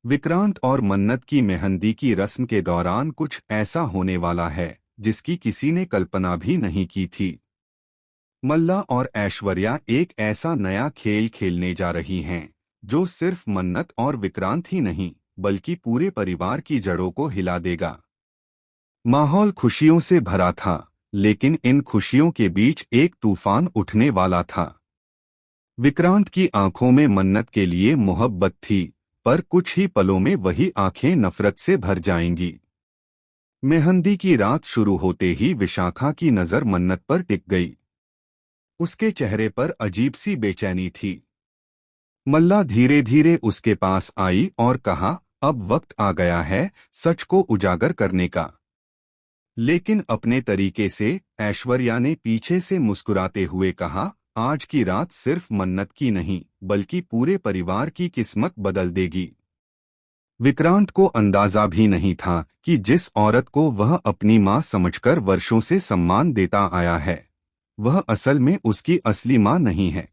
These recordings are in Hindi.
विक्रांत और मन्नत की मेहंदी की रस्म के दौरान कुछ ऐसा होने वाला है जिसकी किसी ने कल्पना भी नहीं की थी। मल्ला और ऐश्वर्या एक ऐसा नया खेल खेलने जा रही हैं जो सिर्फ मन्नत और विक्रांत ही नहीं बल्कि पूरे परिवार की जड़ों को हिला देगा। माहौल खुशियों से भरा था, लेकिन इन खुशियों के बीच एक तूफान उठने वाला था। विक्रांत की आंखों में मन्नत के लिए मोहब्बत थी, पर कुछ ही पलों में वही आंखें नफरत से भर जाएंगी। मेहंदी की रात शुरू होते ही विशाखा की नजर मन्नत पर टिक गई। उसके चेहरे पर अजीब सी बेचैनी थी। मल्ला धीरे धीरे उसके पास आई और कहा, अब वक्त आ गया है सच को उजागर करने का। लेकिन अपने तरीके से ऐश्वर्या ने पीछे से मुस्कुराते हुए कहा, आज की रात सिर्फ मन्नत की नहीं बल्कि पूरे परिवार की किस्मत बदल देगी। विक्रांत को अंदाजा भी नहीं था कि जिस औरत को वह अपनी मां समझकर वर्षों से सम्मान देता आया है, वह असल में उसकी असली मां नहीं है।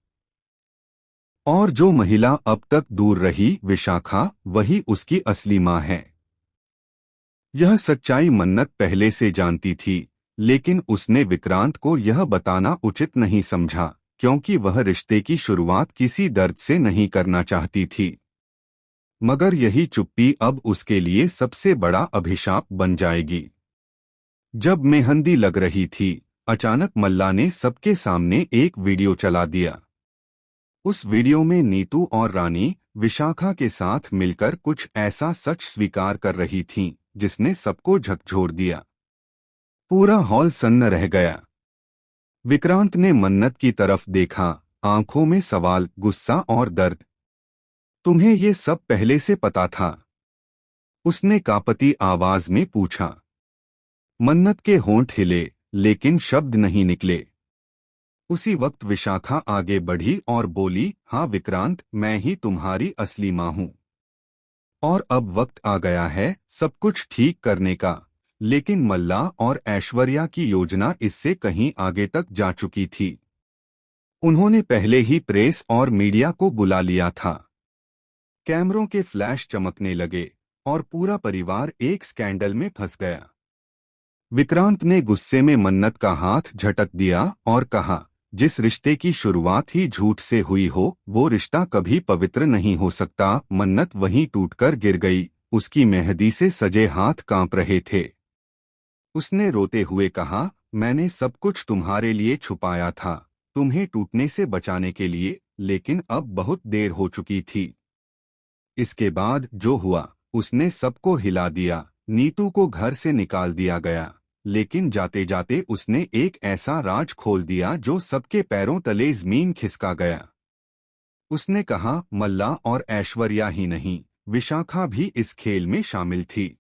और जो महिला अब तक दूर रही विशाखा, वही उसकी असली मां है। यह सच्चाई मन्नत पहले से जानती थी, लेकिन उसने विक्रांत को यह बताना उचित नहीं समझा, क्योंकि वह रिश्ते की शुरुआत किसी दर्द से नहीं करना चाहती थी। मगर यही चुप्पी अब उसके लिए सबसे बड़ा अभिशाप बन जाएगी। जब मेहंदी लग रही थी, अचानक मल्ला ने सबके सामने एक वीडियो चला दिया। उस वीडियो में नीतू और रानी विशाखा के साथ मिलकर कुछ ऐसा सच स्वीकार कर रही थीं, जिसने सबको झकझोर दिया। पूरा हॉल सन्न रह गया। विक्रांत ने मन्नत की तरफ देखा, आंखों में सवाल, गुस्सा और दर्द। तुम्हें ये सब पहले से पता था? उसने कांपती आवाज में पूछा। मन्नत के होंठ हिले, लेकिन शब्द नहीं निकले। उसी वक्त विशाखा आगे बढ़ी और बोली, हाँ विक्रांत, मैं ही तुम्हारी असली मां हूं। और अब वक्त आ गया है सब कुछ ठीक करने का। लेकिन मल्ला और ऐश्वर्या की योजना इससे कहीं आगे तक जा चुकी थी। उन्होंने पहले ही प्रेस और मीडिया को बुला लिया था। कैमरों के फ्लैश चमकने लगे और पूरा परिवार एक स्कैंडल में फंस गया। विक्रांत ने गुस्से में मन्नत का हाथ झटक दिया और कहा, जिस रिश्ते की शुरुआत ही झूठ से हुई हो, वो रिश्ता कभी पवित्र नहीं हो सकता। मन्नत वहीं टूटकर गिर गई, उसकी मेहंदी से सजे हाथ कांप रहे थे। उसने रोते हुए कहा, मैंने सब कुछ तुम्हारे लिए छुपाया था, तुम्हें टूटने से बचाने के लिए, लेकिन अब बहुत देर हो चुकी थी। इसके बाद जो हुआ, उसने सबको हिला दिया। नीतू को घर से निकाल दिया गया, लेकिन जाते जाते उसने एक ऐसा राज खोल दिया जो सबके पैरों तले जमीन खिसका गया। उसने कहा, मल्ला और ऐश्वर्या ही नहीं, विशाखा भी इस खेल में शामिल थी।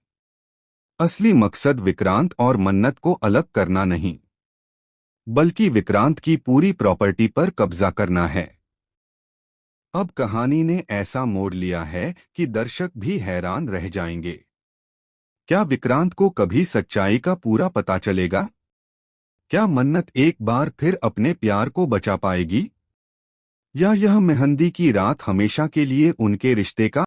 असली मकसद विक्रांत और मन्नत को अलग करना नहीं, बल्कि विक्रांत की पूरी प्रॉपर्टी पर कब्जा करना है। अब कहानी ने ऐसा मोड़ लिया है कि दर्शक भी हैरान रह जाएंगे। क्या विक्रांत को कभी सच्चाई का पूरा पता चलेगा? क्या मन्नत एक बार फिर अपने प्यार को बचा पाएगी? या यह मेहंदी की रात हमेशा के लिए उनके रिश्ते का